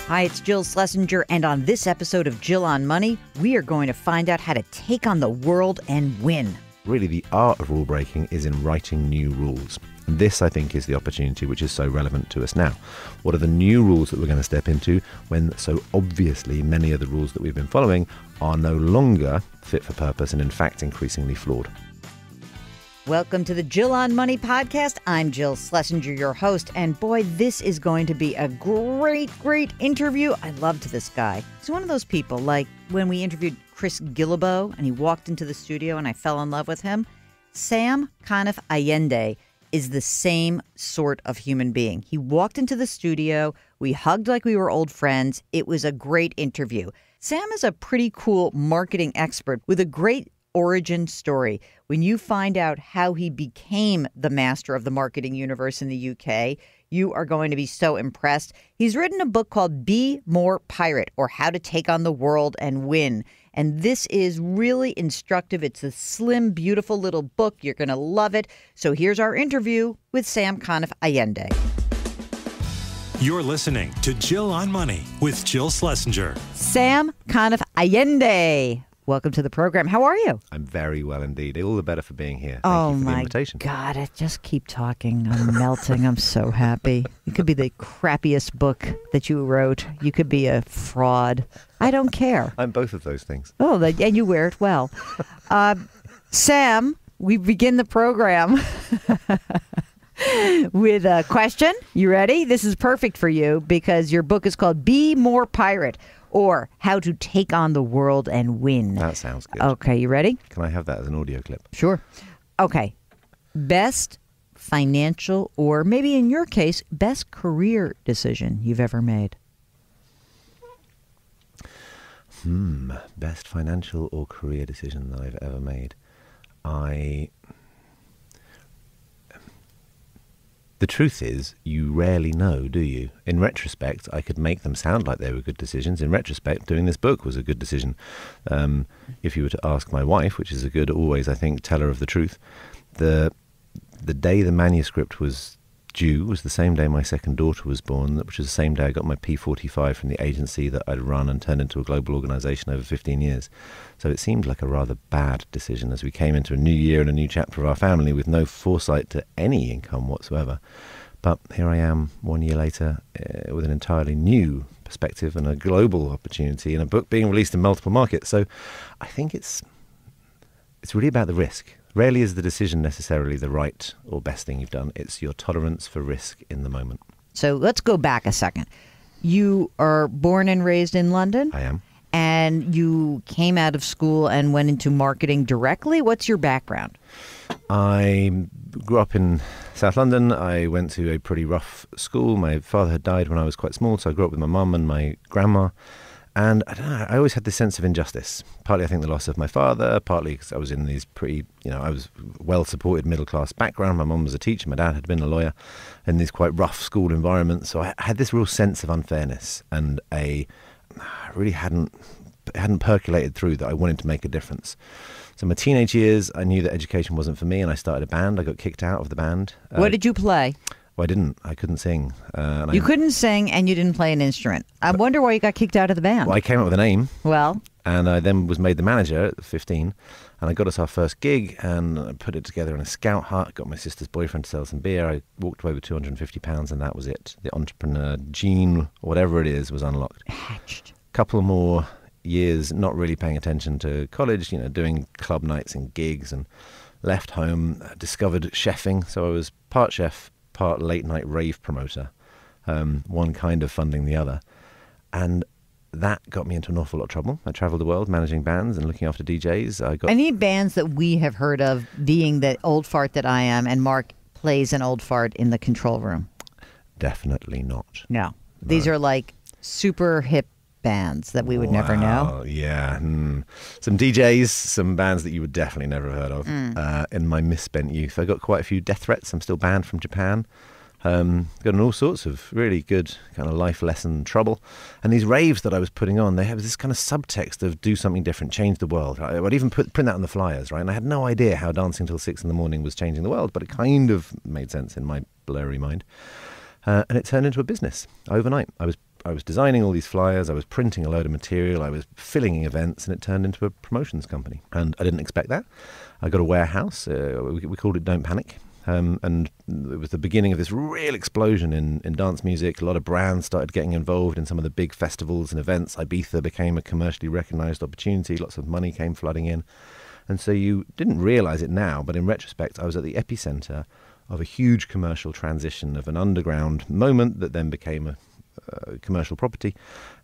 Hi, it's Jill Schlesinger, and on this episode of Jill on Money, we are going to find out how to take on the world and win. Really, the art of rule breaking is in writing new rules. And this, I think, is the opportunity which is so relevant to us now. What are the new rules that we're going to step into when so obviously many of the rules that we've been following are no longer fit for purpose and in fact increasingly flawed? Welcome to the Jill on Money podcast. I'm Jill Schlesinger, your host, and boy, this is going to be a great interview. I loved this guy. He's one of those people, like when we interviewed Chris Guillebeau and he walked into the studio and I fell in love with him. Sam Conniff Allende is the same sort of human being. He walked into the studio, we hugged like we were old friends. It was a great interview. Sam is a pretty cool marketing expert with a great origin story. When you find out how he became the master of the marketing universe in the UK, you are going to be so impressed. He's written a book called Be More Pirate, or How to Take on the World and Win. And this is really instructive. It's a slim, beautiful little book. You're going to love it. So here's our interview with Sam Conniff Allende. You're listening to Jill on Money with Jill Schlesinger. Sam Conniff Allende. Welcome to the program. How are you? I'm very well indeed. All the better for being here. Thank you for the invitation. God, I just keep talking. I'm melting. I'm so happy. It could be the crappiest book that you wrote. You could be a fraud. I don't care. I'm both of those things. Oh, and you wear it well. Sam, we begin the program with a question. You ready? This is perfect for you because your book is called Be More Pirate, or How to Take on the World and Win. That sounds good. Okay, you ready? Can I have that as an audio clip? Sure. Okay. Best financial, or maybe in your case, best career decision you've ever made? Best financial or career decision that I've ever made. The truth is, you rarely know, do you? In retrospect, I could make them sound like they were good decisions. In retrospect, doing this book was a good decision. If you were to ask my wife, which is a good, always, I think, teller of the truth, the day the manuscript was due was the same day my second daughter was born, which was the same day I got my P45 from the agency that I'd run and turned into a global organization over 15 years. So it seemed like a rather bad decision as we came into a new year and a new chapter of our family with no foresight to any income whatsoever. But here I am 1 year later with an entirely new perspective and a global opportunity and a book being released in multiple markets. So I think it's really about the risk. Rarely is the decision necessarily the right or best thing you've done. It's your tolerance for risk in the moment. So let's go back a second. You are born and raised in London? I am. And you came out of school and went into marketing directly? What's your background? I grew up in South London. I went to a pretty rough school. My father had died when I was quite small, so I grew up with my mum and my grandma. And I don't know, I always had this sense of injustice. Partly, I think, the loss of my father, partly because I was in these pretty, I was well-supported middle-class background. My mum was a teacher, my dad had been a lawyer, in these quite rough school environments. So I had this real sense of unfairness, and I really hadn't percolated through that I wanted to make a difference. So in my teenage years, I knew that education wasn't for me, and I started a band. I got kicked out of the band. What did you play? Well, I didn't. I couldn't sing. You couldn't sing and you didn't play an instrument. I wonder why you got kicked out of the band. Well, I came up with a name. Well? And I then was made the manager at 15. And I got us our first gig and I put it together in a scout hut. Got my sister's boyfriend to sell some beer. I walked away with £250 and that was it. The entrepreneur gene, whatever it is, was unlocked. Hatched. Couple more years not really paying attention to college, doing club nights and gigs, and left home, discovered chefing. So I was part chef, part late night rave promoter, one kind of funding the other. And that got me into an awful lot of trouble. I traveled the world managing bands and looking after DJs. Any bands that we have heard of being the old fart that I am, and Mark plays an old fart in the control room? Definitely not. No. These are like super hip bands that we would never know. Yeah. Some DJs, some bands that you would definitely never have heard of. In my misspent youth, I got quite a few death threats. I'm still banned from Japan. Got in all sorts of really good kind of life lesson trouble. And these raves that I was putting on, they have this kind of subtext of do something different, change the world. Right? I'd even print that on the flyers, right? And I had no idea how dancing till 6 a.m. was changing the world, but it kind of made sense in my blurry mind. And it turned into a business overnight. I I was designing all these flyers, I was printing a load of material, I was filling events, and it turned into a promotions company. And I didn't expect that. I got a warehouse. We called it Don't Panic. And it was the beginning of this real explosion in dance music. A lot of brands started getting involved in some of the big festivals and events. Ibiza became a commercially recognized opportunity. Lots of money came flooding in. And so you didn't realize it now, but in retrospect, I was at the epicenter of a huge commercial transition of an underground moment that then became a commercial property.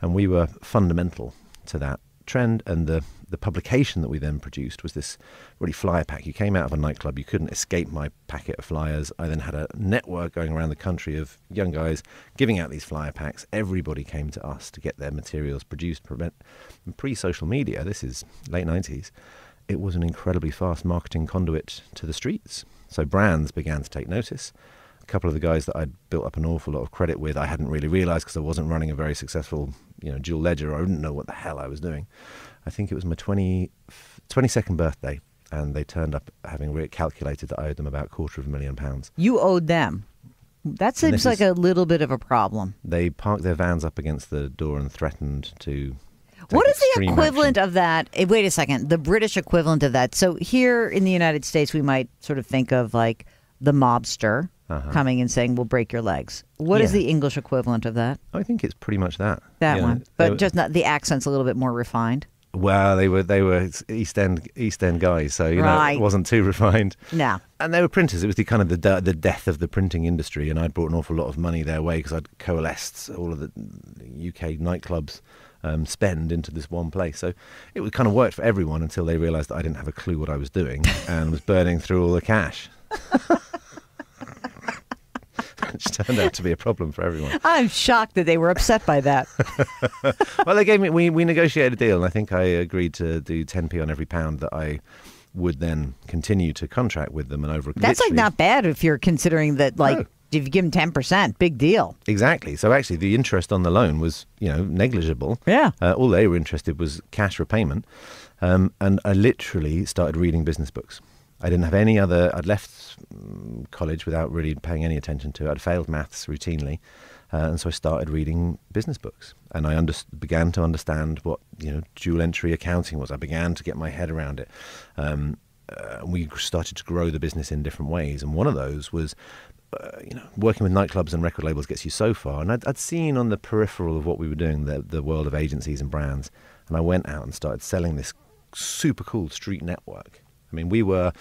And we were fundamental to that trend. And the publication that we then produced was this really flyer pack. You came out of a nightclub, you couldn't escape my packet of flyers. I then had a network going around the country of young guys giving out these flyer packs. Everybody came to us to get their materials produced. Pre-social media, this is late 90s, it was an incredibly fast marketing conduit to the streets. So brands began to take notice. A couple of the guys that I'd built up an awful lot of credit with, I hadn't really realized because I wasn't running a very successful, dual ledger. I didn't know what the hell I was doing. I think it was my 22nd birthday, and they turned up having calculated that I owed them about £250,000. You owed them. That seems like a little bit of a problem. They parked their vans up against the door and threatened to What is the equivalent of that? Wait a second. The British equivalent of that. So here in the United States, we might sort of think of like the mobster coming and saying, we'll break your legs. What is the English equivalent of that? I think it's pretty much that. That one. But just not the accent's a little bit more refined. Well, they were East End guys, so it wasn't too refined. No. And they were printers. It was the kind of the death of the printing industry, and I'd brought an awful lot of money their way because I'd coalesced all of the UK nightclubs spend into this one place. So it would kind of worked for everyone until they realised that I didn't have a clue what I was doing and was burning through all the cash. Which turned out to be a problem for everyone. I'm shocked that they were upset by that. Well, they gave me. We negotiated a deal, and I think I agreed to do 10p on every pound that I would then continue to contract with them. And over that's like not bad if you're considering that. Like if you give them 10%, big deal. Exactly. So actually, the interest on the loan was negligible. Yeah. All they were interested was cash repayment, and I literally started reading business books. I didn't have any other. I'd left college without really paying any attention to it. I'd failed maths routinely, and so I started reading business books. And I began to understand what dual entry accounting was. I began to get my head around it. We started to grow the business in different ways, and one of those was, working with nightclubs and record labels gets you so far. And I'd seen on the peripheral of what we were doing the world of agencies and brands, and I went out and started selling this super cool street network. I mean, we were,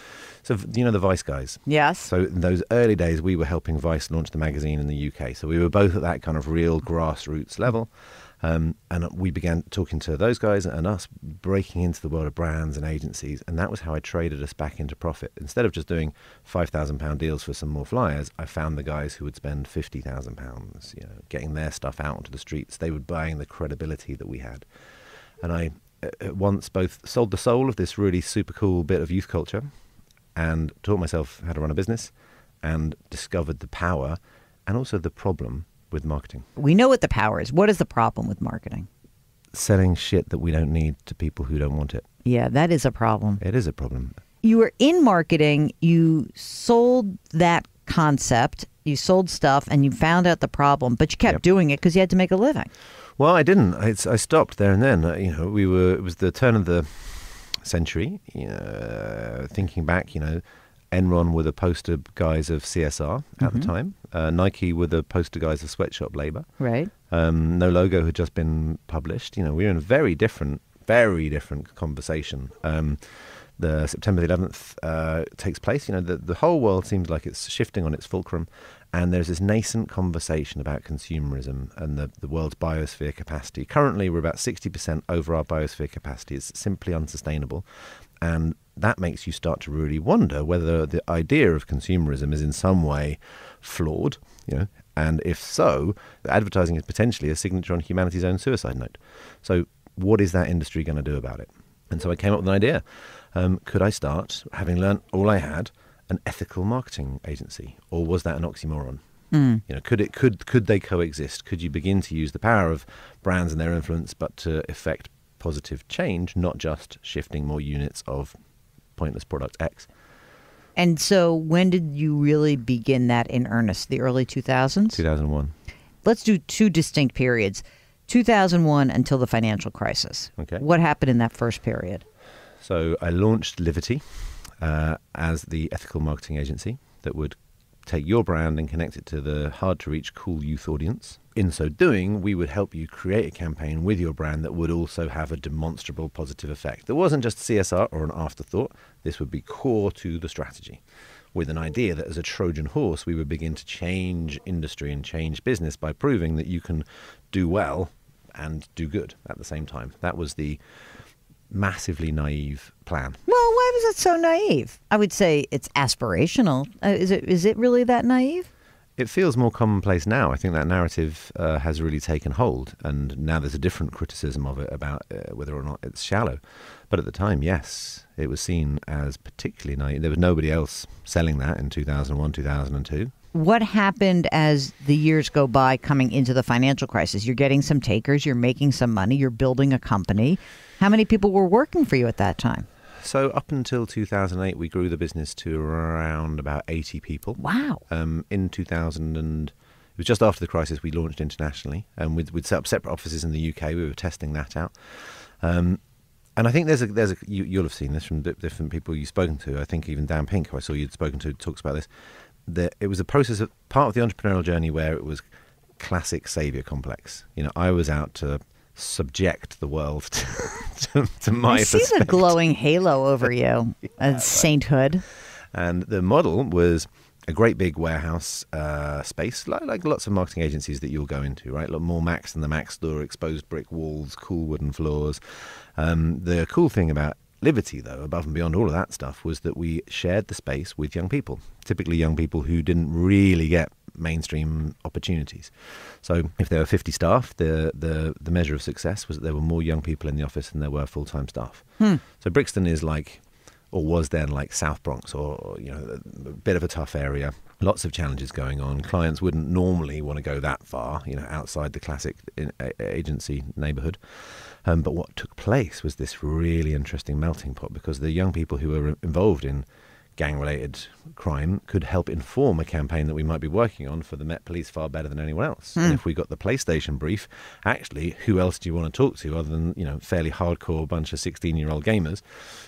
the Vice guys? Yes. So in those early days, we were helping Vice launch the magazine in the UK. So we were both at that kind of real grassroots level. And we began talking to those guys and us, breaking into the world of brands and agencies. And that was how I traded us back into profit. Instead of just doing £5,000 deals for some more flyers, I found the guys who would spend £50,000, getting their stuff out onto the streets. They were buying the credibility that we had. And I at once both sold the soul of this really super cool bit of youth culture and taught myself how to run a business and discovered the power and also the problem with marketing. We know what the power is. What is the problem with marketing? Selling shit that we don't need to people who don't want it. Yeah, that is a problem. It is a problem. You were in marketing, you sold that concept, you sold stuff, and you found out the problem, but you kept doing it because you had to make a living. Well, I didn't. I stopped there and then. It was the turn of the century. Thinking back, Enron were the poster guys of CSR at the time. Nike were the poster guys of sweatshop labor. Right. No Logo had just been published. We were in a very different conversation. The September the 11th takes place. The whole world seems like it's shifting on its fulcrum. And there's this nascent conversation about consumerism and the world's biosphere capacity. Currently, we're about 60% over our biosphere capacity. It's simply unsustainable. And that makes you start to really wonder whether the idea of consumerism is in some way flawed. And if so, advertising is potentially a signature on humanity's own suicide note. So what is that industry going to do about it? And so I came up with an idea. Could I start, having learned all I had, an ethical marketing agency, or was that an oxymoron? Could they coexist? Could you begin to use the power of brands and their influence, but to effect positive change, not just shifting more units of pointless product X? And so when did you really begin that in earnest? The early 2000s? 2001. let's do two distinct periods. 2001 until the financial crisis. Okay. What happened in that first period? So I launched Livity as the ethical marketing agency that would take your brand and connect it to the hard-to-reach, cool youth audience. In so doing, we would help you create a campaign with your brand that would also have a demonstrable positive effect. It wasn't just CSR or an afterthought. This would be core to the strategy, with an idea that as a Trojan horse, we would begin to change industry and change business by proving that you can do well and do good at the same time. That was the massively naive plan. Well, why was it so naive? I would say it's aspirational. Is it really that naive? It feels more commonplace now. I think that narrative has really taken hold, and now there's a different criticism of it about whether or not it's shallow. But at the time, yes, it was seen as particularly naive. There was nobody else selling that in 2001, 2002. What happened as the years go by coming into the financial crisis? You're getting some takers, you're making some money, you're building a company. How many people were working for you at that time? So up until 2008, we grew the business to around about 80 people. Wow. In 2000, and it was just after the crisis, we launched internationally, and we'd set up separate offices in the UK. We were testing that out. And I think you'll have seen this from different people you've spoken to. I think even Dan Pink, who I saw you'd spoken to, talks about this. That it was a process of part of the entrepreneurial journey where it was classic savior complex. You know, I was out to subject the world to my perspective. I see the glowing halo over you, sainthood. And the model was a great big warehouse space, like lots of marketing agencies that you'll go into, right? More Macs than the Mac store, exposed brick walls, cool wooden floors. The cool thing about Livity, though, above and beyond all of that stuff, was that we shared the space with young people, typically young people who didn't really get mainstream opportunities. So if there were 50 staff, the measure of success was that there were more young people in the office than there were full-time staff. So Brixton is like, or was then like South Bronx, or you know, a bit of a tough area. Lots of challenges going on. Clients wouldn't normally want to go that far, you know, outside the classic agency neighborhood. But what took place was this really interesting melting pot, because the young people who were involved in gang-related crime could help inform a campaign that we might be working on for the Met Police far better than anyone else. And if we got the PlayStation brief, actually, who else do you want to talk to other than, you know, fairly hardcore bunch of 16-year-old gamers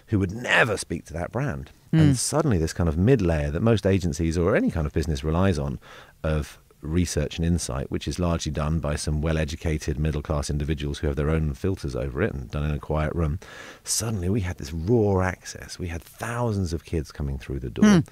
who would never speak to that brand? And suddenly this kind of mid-layer that most agencies or any kind of business relies on of research and insight, which is largely done by some well-educated middle-class individuals who have their own filters over it and done in a quiet room. Suddenly we had this raw access. We had thousands of kids coming through the door.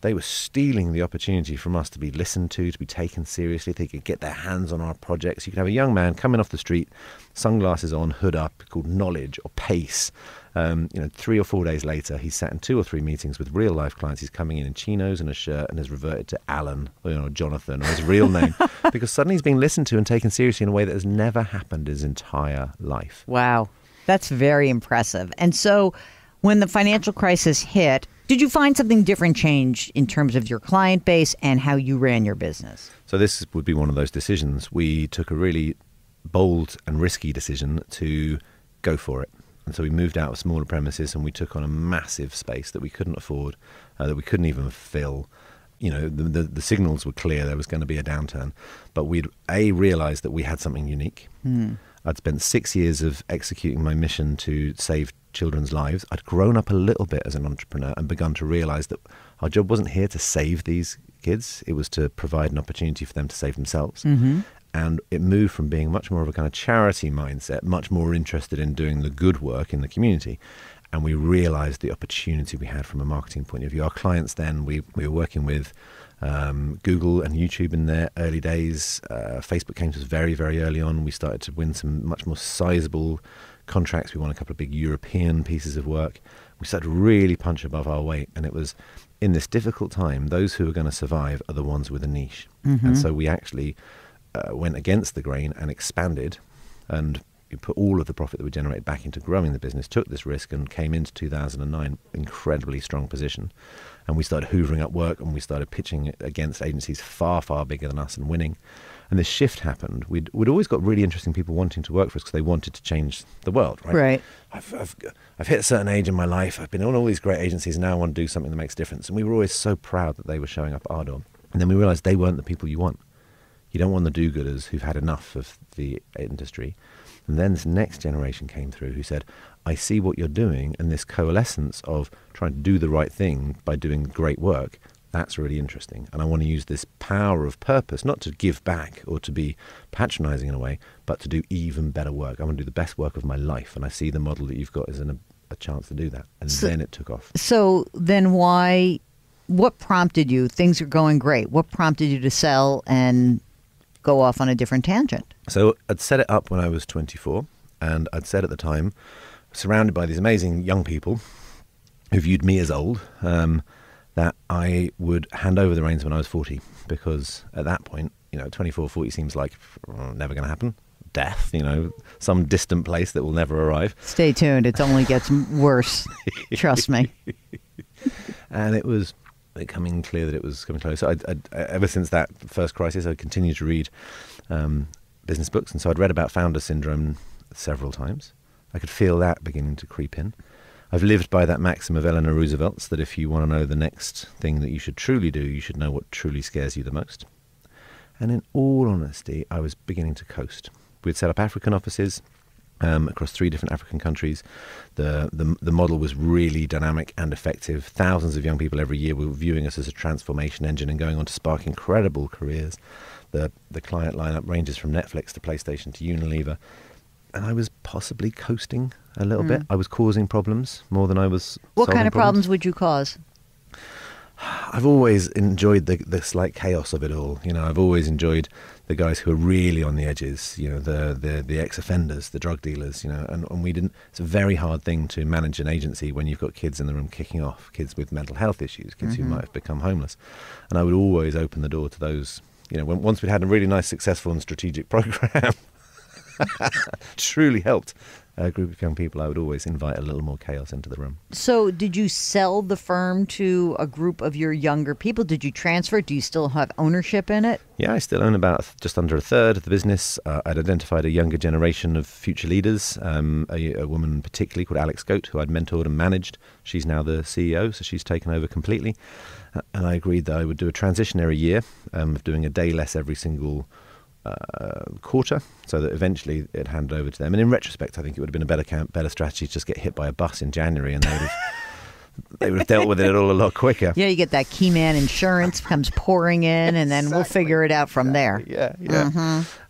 They were stealing the opportunity from us to be listened to be taken seriously. They could get their hands on our projects. You could have a young man coming off the street, sunglasses on, hood up, called Knowledge or Pace. 3 or 4 days later, he's sat in 2 or 3 meetings with real life clients. He's coming in chinos and a shirt and has reverted to Alan, or Jonathan, or his real name, because suddenly he's being listened to and taken seriously in a way that has never happened his entire life. Wow. That's very impressive. And so when the financial crisis hit, did you find something different change in terms of your client base and how you ran your business? So this would be one of those decisions. We took a really bold and risky decision to go for it. And so we moved out of smaller premises and we took on a massive space that we couldn't afford, that we couldn't even fill. You know, the signals were clear there was going to be a downturn. But we'd, realised that we had something unique. I'd spent 6 years of executing my mission to save children's lives. I'd grown up a little bit as an entrepreneur and begun to realise that our job wasn't here to save these kids. It was to provide an opportunity for them to save themselves. And it moved from being much more of a kind of charity mindset, much more interested in doing the good work in the community. And we realized the opportunity we had from a marketing point of view. Our clients then, we were working with Google and YouTube in their early days. Facebook came to us very, very early on. We started to win some much more sizable contracts. We won a couple of big European pieces of work. We started to really punch above our weight. And it was in this difficult time, those who are going to survive are the ones with a niche. And so we actually went against the grain and expanded, and we put all of the profit that we generated back into growing the business, took this risk, and came into 2009 incredibly strong position. And we started hoovering up work, and we started pitching it against agencies far, far bigger than us and winning. And this shift happened. We'd always got really interesting people wanting to work for us because they wanted to change the world, right? Right. I've hit a certain age in my life. I've been on all these great agencies, and now I want to do something that makes a difference. And we were always so proud that they were showing up at our door. And then we realized they weren't the people you want. You don't want the do-gooders who've had enough of the industry. And then this next generation came through who said, I see what you're doing, and this coalescence of trying to do the right thing by doing great work, that's really interesting. And I want to use this power of purpose, not to give back or to be patronizing in a way, but to do even better work. I want to do the best work of my life. And I see the model that you've got as a chance to do that. And then it took off. So then what prompted you? Things are going great. What prompted you to sell and go off on a different tangent? So I'd set it up when I was 24, and I'd said at the time, surrounded by these amazing young people who viewed me as old, that I would hand over the reins when I was 40, because at that point, 24, 40 seems like never going to happen. Death, some distant place that will never arrive. Stay tuned. It only gets worse. Trust me. And it was becoming clear that it was coming close. So ever since that first crisis, I continued to read business books. And so I'd read about founder syndrome several times. I could feel that beginning to creep in. I've lived by that maxim of Eleanor Roosevelt's that if you want to know the next thing that you should truly do, you should know what truly scares you the most. And in all honesty, I was beginning to coast. We'd set up African offices across 3 different African countries. The model was really dynamic and effective. Thousands of young people every year were viewing us as a transformation engine and going on to spark incredible careers. The client lineup ranges from Netflix to PlayStation to Unilever. And I was possibly coasting a little bit. I was causing problems more than I was What solving kind of problems would you cause? I've always enjoyed the slight chaos of it all. I've always enjoyed the guys who are really on the edges, the ex-offenders, the drug dealers, and we didn't. It's a very hard thing to manage an agency when you've got kids in the room kicking off, kids with mental health issues, kids who might have become homeless. And I would always open the door to those, once we'd had a really nice, successful and strategic program, truly helped a group of young people, I would always invite a little more chaos into the room. So did you sell the firm to a group of your younger people? Did you transfer? Do you still have ownership in it? Yeah, I still own about just under a third of the business. I'd identified a younger generation of future leaders, a woman particularly called Alex Goat, who I'd mentored and managed. She's now the CEO, so she's taken over completely. And I agreed that I would do a transitionary year of doing a day less every single quarter, so that eventually it handed over to them. And in retrospect, I think it would have been a better strategy to just get hit by a bus in January, and they would have dealt with it all a lot quicker. Yeah, you get that key man insurance comes pouring in, and then we'll figure it out from there. Yeah.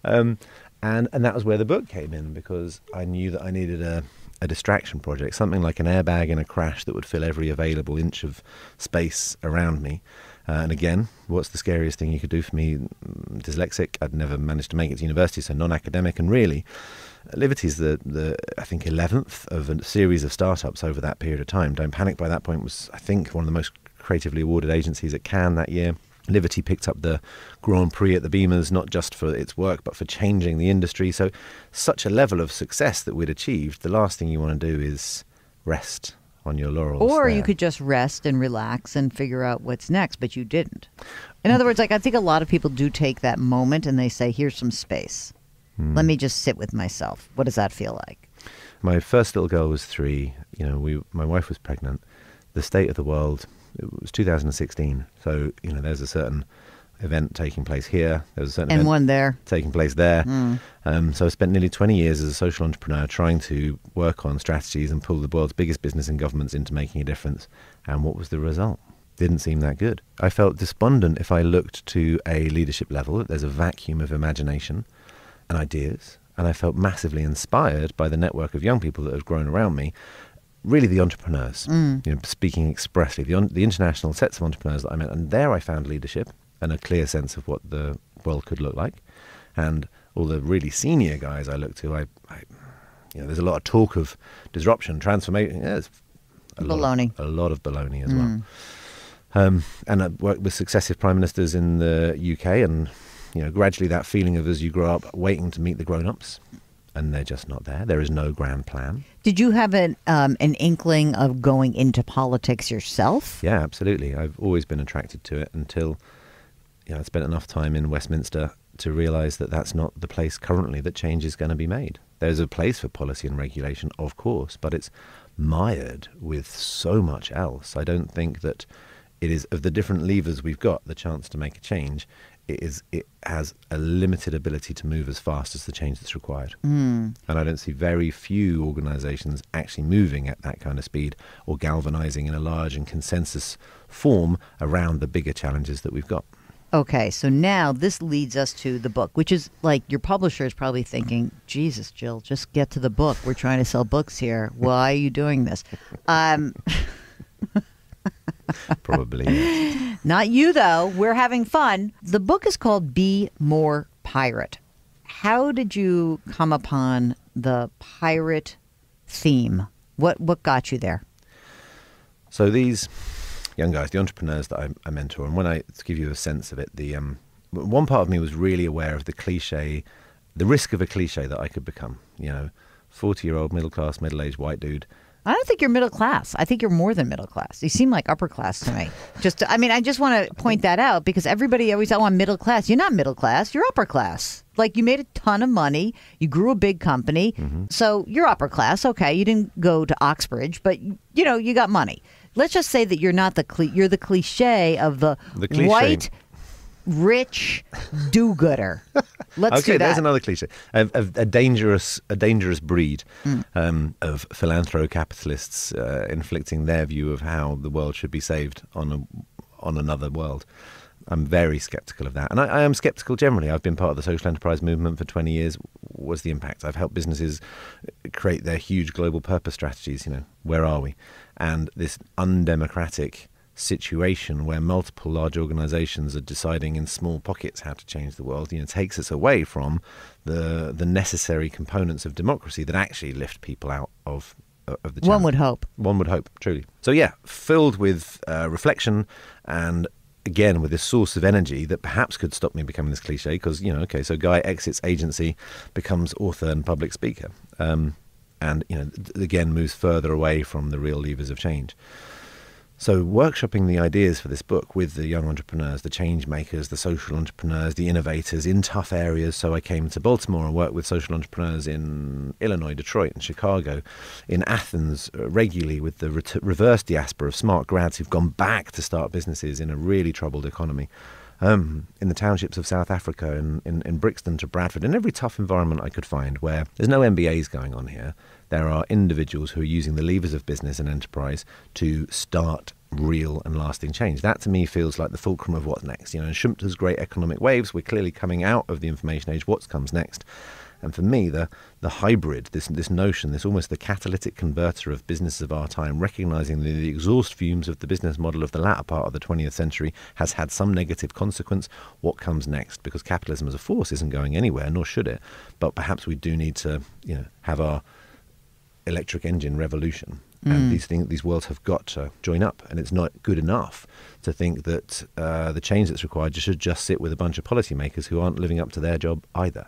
And that was where the book came in, because I knew that I needed a distraction project, something like an airbag in a crash that would fill every available inch of space around me. And again, what's the scariest thing you could do for me? Dyslexic. I'd never managed to make it to university, so non-academic. And really, Liberty's the I think 11th of a series of startups over that period of time. Don't Panic by that point was, I think, one of the most creatively awarded agencies at Cannes that year. Liberty picked up the Grand Prix at the Beamers, not just for its work, but for changing the industry. So such a level of success that we'd achieved, the last thing you want to do is rest on your laurels. Or there. You could just rest and relax and figure out what's next, but you didn't. In other words, I think a lot of people do take that moment and they say, here's some space. Let me just sit with myself. What does that feel like? My first little girl was 3. My wife was pregnant. The state of the world, it was 2016. So, there's a certain event taking place here. There was a certain event one there taking place there. So I spent nearly 20 years as a social entrepreneur trying to work on strategies and pull the world's biggest business and governments into making a difference. And what was the result? Didn't seem that good. I felt despondent if I looked to a leadership level. There's a vacuum of imagination and ideas. And I felt massively inspired by the network of young people that had grown around me. Really the entrepreneurs, speaking expressly, the international sets of entrepreneurs that I met. And there I found leadership and a clear sense of what the world could look like. And all the really senior guys I look to, there's a lot of talk of disruption, transformation. Yeah, it's a lot of baloney as well. And I worked with successive prime ministers in the UK, and gradually that feeling of, as you grow up, waiting to meet the grown-ups, and they're just not there. There is no grand plan. Did you have an inkling of going into politics yourself? Yeah, absolutely. I've always been attracted to it until I spent enough time in Westminster to realise that that's not the place currently that change is going to be made. There's a place for policy and regulation, of course, but it's mired with so much else. I don't think that it is, of the different levers we've got, the chance to make a change, it has a limited ability to move as fast as the change that's required. And I don't see very few organizations actually moving at that kind of speed or galvanizing in a large and consensus form around the bigger challenges that we've got. Okay, so now this leads us to the book, which is like your publisher is probably thinking, Jesus, Jill, just get to the book. We're trying to sell books here. Why are you doing this? Probably. Yes. Not you, though. We're having fun. The book is called Be More Pirate. How did you come upon the pirate theme? What got you there? So these young guys, the entrepreneurs that I mentor, and when I to give you a sense of it, the one part of me was really aware of the cliche, the risk of a cliche that I could become. 40-year-old, middle-class, middle-aged white dude. I don't think you're middle class. I think you're more than middle class. You seem like upper class to me. I just want to point that out because everybody always, I'm middle class. You're not middle class. You're upper class. Like you made a ton of money. You grew a big company. So you're upper class. Okay. You didn't go to Oxbridge, but you got money. Let's just say that you're not you're the cliche of the cliche. White, rich do-gooder. Let's do that. There's another cliche. A dangerous breed of philanthro-capitalists inflicting their view of how the world should be saved on another world. I'm very skeptical of that. And I am skeptical generally. I've been part of the social enterprise movement for 20 years. What's the impact? I've helped businesses create their huge global purpose strategies. Where are we? And this undemocratic situation where multiple large organizations are deciding in small pockets how to change the world, takes us away from the necessary components of democracy that actually lift people out of the challenge. One would hope. One would hope, truly. So yeah, filled with reflection and again with this source of energy that perhaps could stop me becoming this cliche because, so guy exits agency, becomes author and public speaker, and, again moves further away from the real levers of change. So workshopping the ideas for this book with the young entrepreneurs, the change makers, the social entrepreneurs, the innovators in tough areas. So I came to Baltimore and worked with social entrepreneurs in Illinois, Detroit and Chicago, in Athens regularly with the reverse diaspora of smart grads who've gone back to start businesses in a really troubled economy. In the townships of South Africa, in Brixton to Bradford, in every tough environment I could find where there's no MBAs going on here. There are individuals who are using the levers of business and enterprise to start real and lasting change. That to me feels like the fulcrum of what's next. In Schumpeter's great economic waves, we're clearly coming out of the information age. What comes next? And for me, the hybrid, this notion, this almost the catalytic converter of businesses of our time, recognizing that the exhaust fumes of the business model of the latter part of the 20th century has had some negative consequence. What comes next? Because capitalism as a force isn't going anywhere, nor should it. But perhaps we do need to, have our electric engine revolution. And these worlds have got to join up, and it's not good enough to think that the change that's required should just sit with a bunch of policymakers who aren't living up to their job either.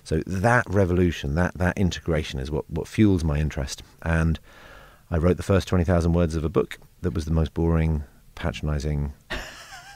So that revolution, that integration is what fuels my interest. And I wrote the first 20,000 words of a book that was the most boring, patronizing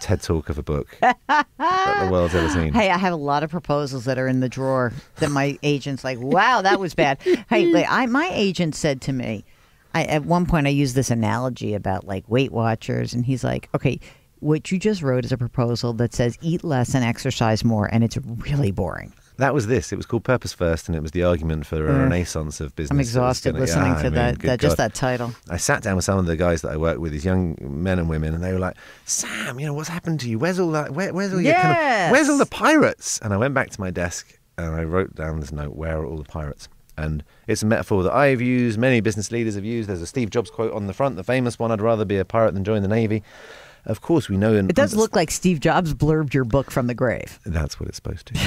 TED Talk of a book that the world's ever seen. Hey, I have a lot of proposals that are in the drawer that my agent's like, wow, that was bad. Hey, my agent said to me, at one point I used this analogy about like Weight Watchers, and he's like, okay, what you just wrote is a proposal that says eat less and exercise more, and it's really boring. That was this. It was called Purpose First, and it was the argument for a renaissance of business. I'm exhausted listening to that title. I sat down with some of the guys that I work with, these young men and women, and they were like, Sam, what's happened to you? Where's all that? Where's all your where's all the pirates? And I went back to my desk and I wrote down this note, where are all the pirates? And it's a metaphor that I've used, many business leaders have used. There's a Steve Jobs quote on the front, the famous one, I'd rather be a pirate than join the Navy. Of course, we know... It does look like Steve Jobs blurbed your book from the grave. That's what it's supposed to.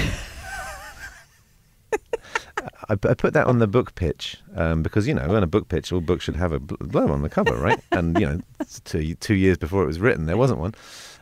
I put that on the book pitch because, on a book pitch, all books should have a blurb on the cover, right? And, 2 years before it was written, there wasn't one.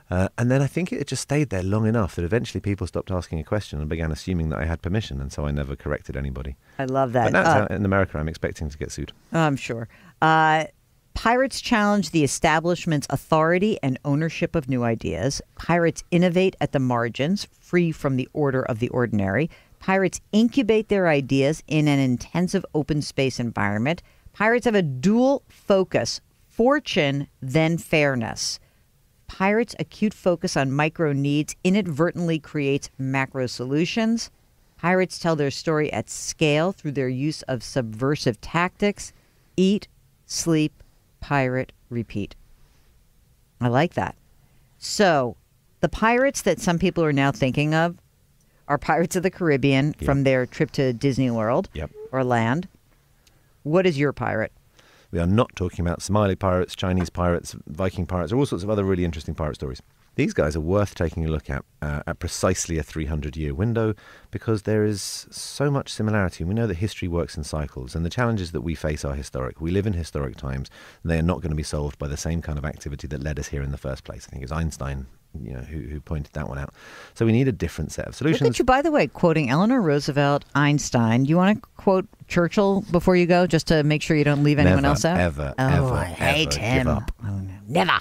And then I think it just stayed there long enough that eventually people stopped asking a question and began assuming that I had permission, and so I never corrected anybody. I love that. But now in America, I'm expecting to get sued. I'm sure. Pirates challenge the establishment's authority and ownership of new ideas. Pirates innovate at the margins, free from the order of the ordinary. Pirates incubate their ideas in an intensive open space environment. Pirates have a dual focus, fortune, then fairness. Pirates' acute focus on micro needs inadvertently creates macro solutions. Pirates tell their story at scale through their use of subversive tactics. Eat, sleep, pirate, repeat. I like that. So the pirates that some people are now thinking of are Pirates of the Caribbean from their trip to Disney World or land. What is your pirate? We are not talking about Somali pirates, Chinese pirates, Viking pirates, or all sorts of other really interesting pirate stories. These guys are worth taking a look at precisely a 300-year window because there is so much similarity. We know that history works in cycles, and the challenges that we face are historic. We live in historic times, and they are not going to be solved by the same kind of activity that led us here in the first place. I think it was Einstein who pointed that one out. So we need a different set of solutions. Look at you, by the way, quoting Eleanor Roosevelt, Einstein. You want to quote Churchill before you go, just to make sure you don't leave anyone else out? Ever, I hate him. Give up. Oh, no. Never.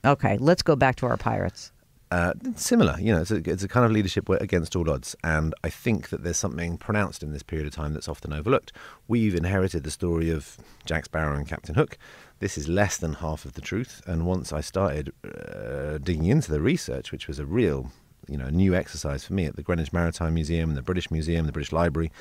Okay, let's go back to our pirates. Similar, it's a kind of leadership against all odds, and I think that there's something pronounced in this period of time that's often overlooked. We've inherited the story of Jack Sparrow and Captain Hook. This is less than half of the truth, and once I started digging into the research, which was a real new exercise for me at the Greenwich Maritime Museum, the British Museum, the British Library,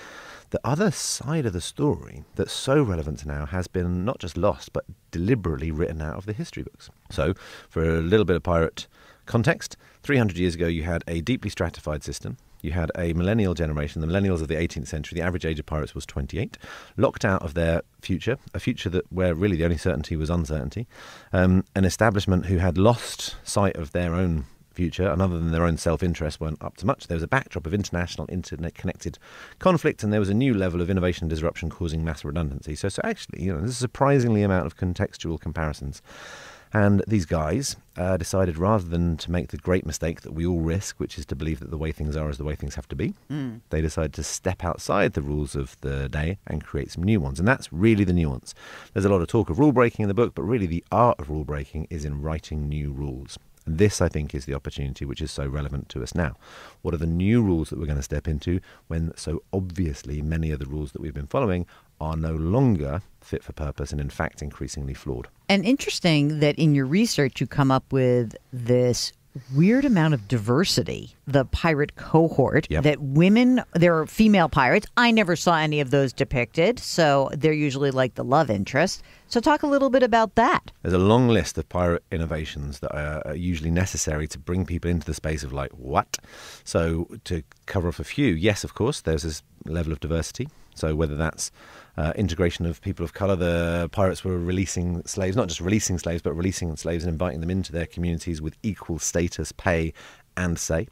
the other side of the story that's so relevant to now has been not just lost, but deliberately written out of the history books. So, for a little bit of pirate context, 300 years ago you had a deeply stratified system. You had a millennial generation, the millennials of the 18th century. The average age of pirates was 28, locked out of their future, a future where really the only certainty was uncertainty. An establishment who had lost sight of their own future, and other than their own self-interest, weren't up to much. There was a backdrop of international, internet-connected conflict, and there was a new level of innovation and disruption causing mass redundancy. So actually, there's a surprisingly amount of contextual comparisons. And these guys decided, rather than to make the great mistake that we all risk, which is to believe that the way things are is the way things have to be, they decided to step outside the rules of the day and create some new ones. And that's really the nuance. There's a lot of talk of rule breaking in the book, but really the art of rule breaking is in writing new rules. And this, I think, is the opportunity which is so relevant to us now. What are the new rules that we're going to step into when so obviously many of the rules that we've been following are no longer fit for purpose and, in fact, increasingly flawed? And interesting that in your research you come up with this weird amount of diversity, the pirate cohort, that women, there are female pirates. I never saw any of those depicted, so they're usually like the love interest. So talk a little bit about that. There's a long list of pirate innovations that are usually necessary to bring people into the space of like, what? So to cover off a few, yes, of course, there's this level of diversity. So whether that's integration of people of colour, the pirates were releasing slaves, not just releasing slaves, but releasing slaves and inviting them into their communities with equal status, pay and say.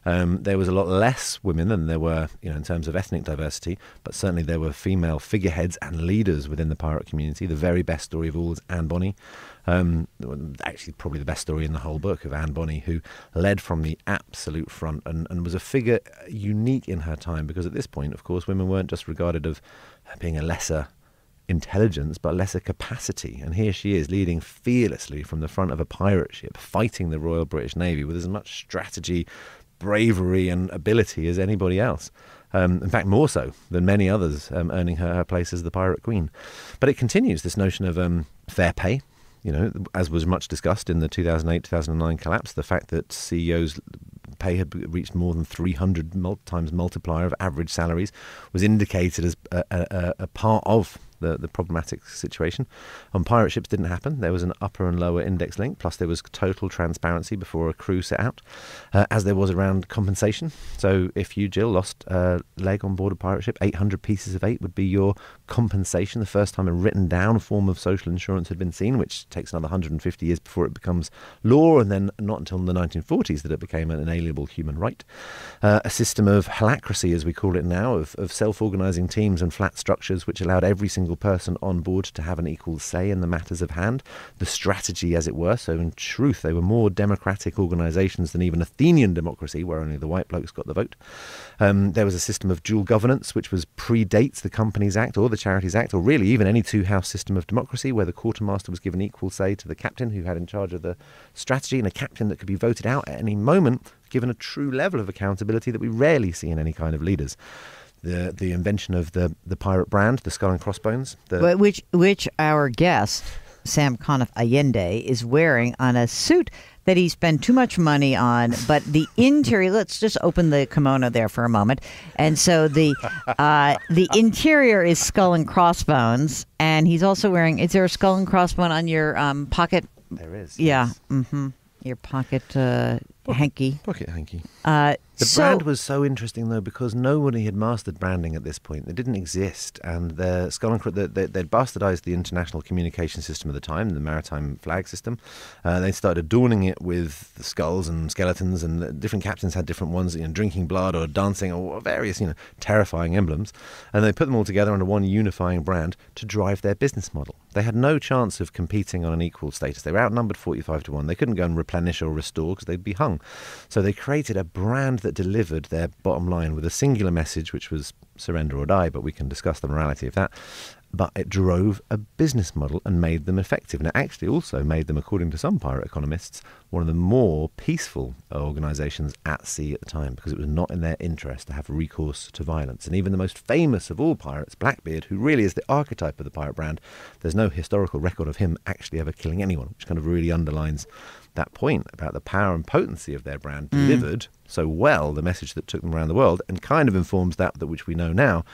There was a lot less women than there were, in terms of ethnic diversity, but certainly there were female figureheads and leaders within the pirate community. The very best story of all is Anne Bonny. Actually, probably the best story in the whole book of Anne Bonny, who led from the absolute front and was a figure unique in her time, because at this point, of course, women weren't just regarded of being a lesser intelligence, but lesser capacity. And here she is, leading fearlessly from the front of a pirate ship, fighting the Royal British Navy with as much strategy, bravery and ability as anybody else. In fact, more so than many others, earning her place as the pirate queen. But it continues, this notion of fair pay. As was much discussed in the 2008-2009 collapse, the fact that CEOs' pay had reached more than 300 times multiplier of average salaries was indicated as a part of the problematic situation. On pirate ships didn't happen. There was an upper and lower index link, plus there was total transparency before a crew set out, as there was around compensation. So if you, Jill, lost a leg on board a pirate ship, 800 pieces of 8 would be your compensation. The first time a written down form of social insurance had been seen, which takes another 150 years before it becomes law, and then not until the 1940s that it became an inalienable human right. A system of halacracy, as we call it now, of self-organising teams and flat structures which allowed every single person on board to have an equal say in the matters of hand, the strategy as it were. So in truth they were more democratic organisations than even Athenian democracy, where only the white blokes got the vote. There was a system of dual governance which predates the Companies Act or the Charities Act, or really even any two-house system of democracy, where the quartermaster was given equal say to the captain who had in charge of the strategy, and a captain that could be voted out at any moment, given a true level of accountability that we rarely see in any kind of leaders. The invention of the pirate brand, the skull and crossbones, which our guest Sam Conniff Allende is wearing on a suit that he spent too much money on, but the interior, let's just open the kimono there for a moment. And so the interior is skull and crossbones, and he's also wearing, is there a skull and crossbone on your pocket? There is. Yeah. Yes. Mm-hmm. Your pocket hanky. Pocket hanky. The brand was so interesting, though, because nobody had mastered branding at this point. It didn't exist, and they'd bastardized the international communication system of the time, the maritime flag system. They started adorning it with skulls and skeletons, and different captains had different ones, drinking blood or dancing or various, terrifying emblems. And they put them all together under one unifying brand to drive their business model. They had no chance of competing on an equal status. They were outnumbered 45-1. They couldn't go and replenish or restore because they'd be hung. So they created a brand that delivered their bottom line with a singular message, which was surrender or die, but we can discuss the morality of that. But it drove a business model and made them effective. And it actually also made them, according to some pirate economists, one of the more peaceful organisations at sea at the time, because it was not in their interest to have recourse to violence. And even the most famous of all pirates, Blackbeard, who really is the archetype of the pirate brand, there's no historical record of him actually ever killing anyone, which kind of really underlines that point about the power and potency of their brand delivered so well, the message that took them around the world, and kind of informs that which we know now,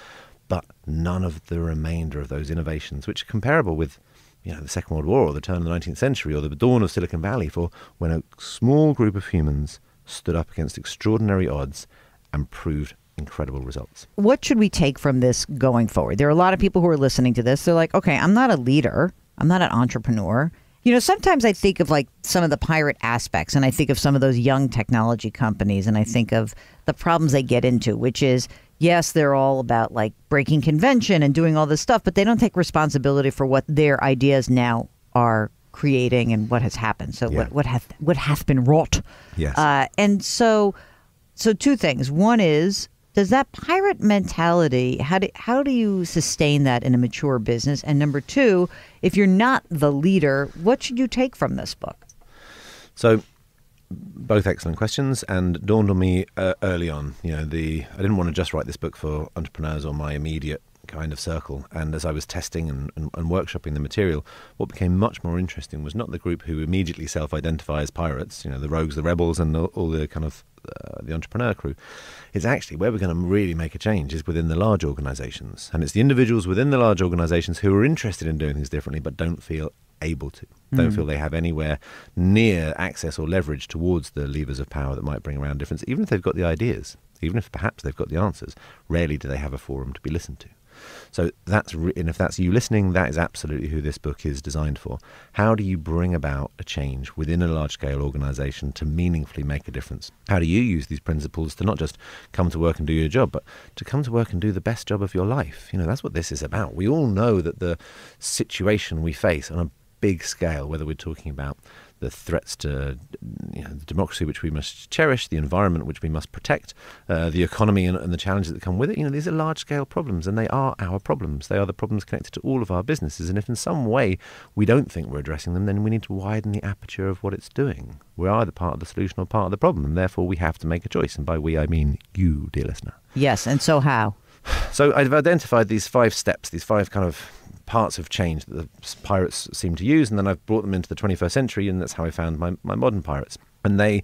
but none of the remainder of those innovations, which are comparable with the Second World War or the turn of the 19th century or the dawn of Silicon Valley, for when a small group of humans stood up against extraordinary odds and proved incredible results. What should we take from this going forward? There are a lot of people who are listening to this. They're like, okay, I'm not a leader. I'm not an entrepreneur. Sometimes I think of like some of the pirate aspects, and I think of some of those young technology companies, and I think of the problems they get into, which is, yes, they're all about like breaking convention and doing all this stuff, but they don't take responsibility for what their ideas now are creating and what has happened. So what hath been wrought. Yes. And so two things. One is, does that pirate mentality, how do you sustain that in a mature business? And number two, if you're not the leader, what should you take from this book? So both excellent questions, and dawned on me early on. I didn't want to just write this book for entrepreneurs or my immediate kind of circle. And as I was testing and workshopping the material, what became much more interesting was not the group who immediately self-identify as pirates, the rogues, the rebels, and all the kind of the entrepreneur crew. It's actually where we're going to really make a change is within the large organizations. And it's the individuals within the large organizations who are interested in doing things differently but don't feel able to, don't feel they have anywhere near access or leverage towards the levers of power that might bring around difference, even if they've got the ideas, even if perhaps they've got the answers. Rarely do they have a forum to be listened to. So and if that's you listening, that is absolutely who this book is designed for. How do you bring about a change within a large-scale organization to meaningfully make a difference? How do you use these principles to not just come to work and do your job, but to come to work and do the best job of your life? That's what this is about. We all know that the situation we face on a big scale, whether we're talking about the threats to the democracy which we must cherish, the environment which we must protect, the economy and the challenges that come with it. These are large-scale problems, and they are our problems. They are the problems connected to all of our businesses. And if in some way we don't think we're addressing them, then we need to widen the aperture of what it's doing. We're either part of the solution or part of the problem, and therefore we have to make a choice. And by we, I mean you, dear listener. Yes, and so how? So I've identified these 5 steps, these 5 kind of parts of change that the pirates seem to use, and then I've brought them into the 21st century, and that's how I found my modern pirates. And they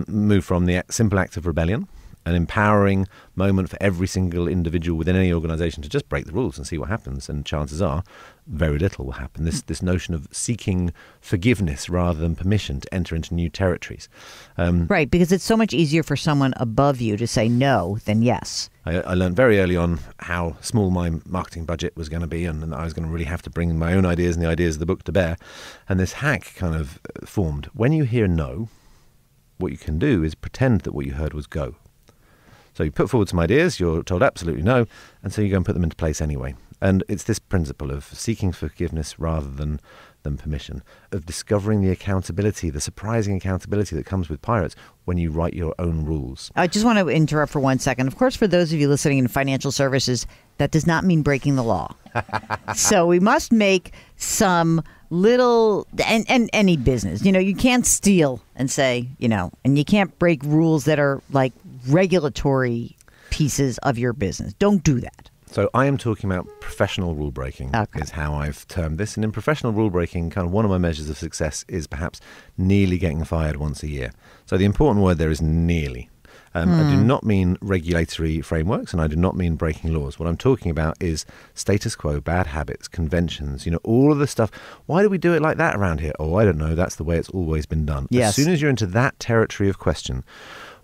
move from the simple act of rebellion, an empowering moment for every single individual within any organization to just break the rules and see what happens, and chances are very little will happen. This notion of seeking forgiveness rather than permission to enter into new territories. Right, because it's so much easier for someone above you to say no than yes. I learned very early on how small my marketing budget was going to be, and I was going to really have to bring my own ideas and the ideas of the book to bear. And this hack kind of formed. When you hear no, what you can do is pretend that what you heard was go. So you put forward some ideas, you're told absolutely no, and so you go and put them into place anyway. And it's this principle of seeking forgiveness rather than permission, of discovering the accountability, the surprising accountability that comes with pirates when you write your own rules. I just want to interrupt for 1 second. Of course, for those of you listening in financial services, that does not mean breaking the law. So we must make some little, and any business, you can't steal and say, and you can't break rules that are like regulatory pieces of your business. Don't do that. So I am talking about professional rule breaking is how I've termed this. And in professional rule breaking, kind of one of my measures of success is perhaps nearly getting fired once a year. So the important word there is nearly. I do not mean regulatory frameworks, and I do not mean breaking laws. What I'm talking about is status quo, bad habits, conventions, all of the stuff. Why do we do it like that around here? Oh, I don't know. That's the way it's always been done. Yes. As soon as you're into that territory of question,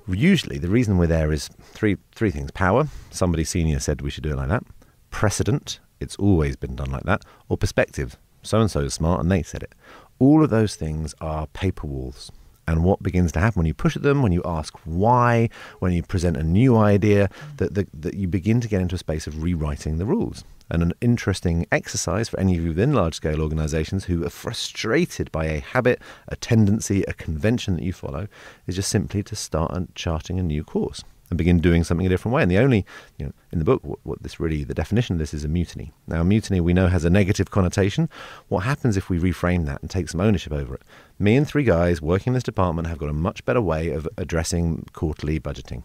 usually the reason we're there is three things. Power. Somebody senior said we should do it like that. Precedent. It's always been done like that. Or perspective. So-and-so is smart and they said it. All of those things are paper walls. And what begins to happen when you push at them, when you ask why, when you present a new idea, that you begin to get into a space of rewriting the rules. And an interesting exercise for any of you within large-scale organizations who are frustrated by a habit, a tendency, a convention that you follow, is just simply to start charting a new course and begin doing something a different way. And the only, in the book, what this really, the definition of this is a mutiny. Now, mutiny we know has a negative connotation. What happens if we reframe that and take some ownership over it? Me and 3 guys working in this department have got a much better way of addressing quarterly budgeting.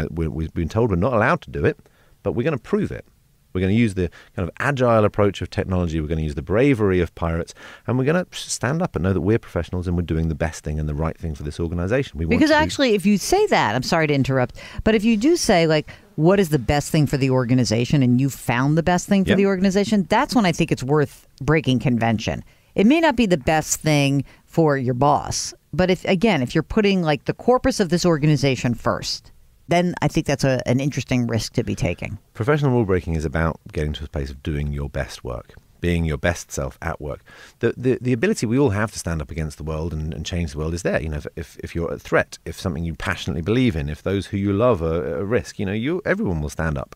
We've been told we're not allowed to do it, but we're going to prove it. We're going to use the kind of agile approach of technology. We're going to use the bravery of pirates, and we're going to stand up and know that we're professionals and we're doing the best thing and the right thing for this organization. Because actually, if you say that, I'm sorry to interrupt, but if you do say, like, what is the best thing for the organization, and you found the best thing for the organization, that's when I think it's worth breaking convention. It may not be the best thing for your boss, but if you're putting like the corpus of this organization first, then I think that's an interesting risk to be taking. Professional rule breaking is about getting to a place of doing your best work, being your best self at work. The ability we all have to stand up against the world and change the world is there. If you're a threat, if something you passionately believe in, if those who you love are at risk, everyone will stand up.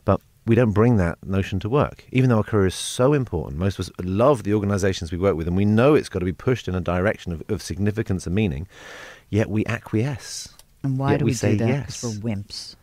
But we don't bring that notion to work, even though our career is so important. Most of us love the organizations we work with, and we know it's got to be pushed in a direction of significance and meaning, yet we acquiesce. And why do we say do that? yes? Because we're wimps.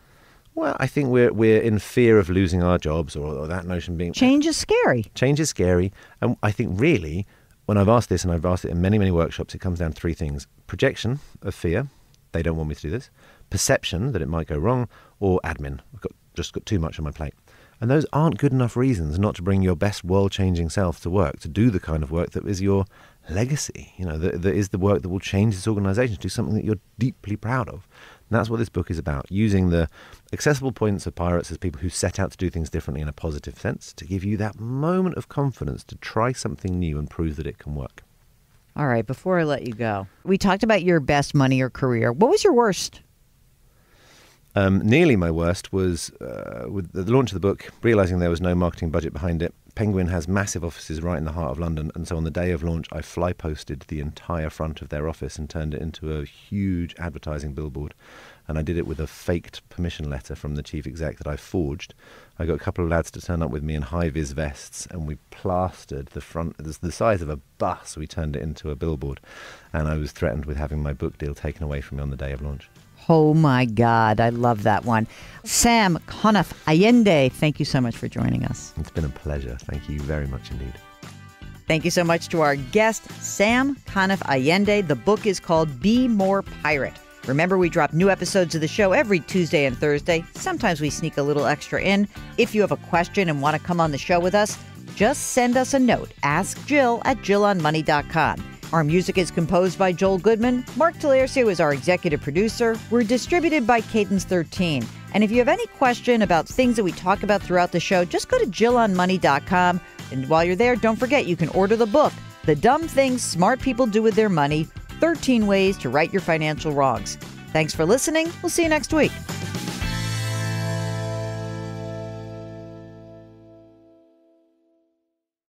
Well, I think we're in fear of losing our jobs, or that notion being... Change is scary. Change is scary. And I think really, when I've asked this, and I've asked it in many, many workshops, it comes down to 3 things. Projection of fear. They don't want me to do this. Perception that it might go wrong. Or admin. I've just got too much on my plate. And those aren't good enough reasons not to bring your best world-changing self to work, to do the kind of work that is your legacy, that is the work that will change this organization, to do something that you're deeply proud of. And that's what this book is about, using the accessible points of pirates as people who set out to do things differently in a positive sense, to give you that moment of confidence to try something new and prove that it can work. All right, before I let you go, we talked about your best money or career. What was your worst? Nearly my worst was with the launch of the book, realizing there was no marketing budget behind it. Penguin has massive offices right in the heart of London, and so on the day of launch, I fly posted the entire front of their office and turned it into a huge advertising billboard. And I did it with a faked permission letter from the chief exec that I forged. I got a couple of lads to turn up with me in high-vis vests, and we plastered the front, the size of a bus. We turned it into a billboard, and I was threatened with having my book deal taken away from me on the day of launch. Oh, my God. I love that one. Sam Conniff Allende, thank you so much for joining us. It's been a pleasure. Thank you very much indeed. Thank you so much to our guest, Sam Conniff Allende. The book is called Be More Pirate. Remember, we drop new episodes of the show every Tuesday and Thursday. Sometimes we sneak a little extra in. If you have a question and want to come on the show with us, just send us a note. Ask Jill at JillOnMoney.com. Our music is composed by Joel Goodman. Mark Talercio is our executive producer. We're distributed by Cadence 13. And if you have any question about things that we talk about throughout the show, just go to JillOnMoney.com. And while you're there, don't forget you can order the book, The Dumb Things Smart People Do With Their Money, 13 Ways to Right Your Financial Wrongs. Thanks for listening. We'll see you next week.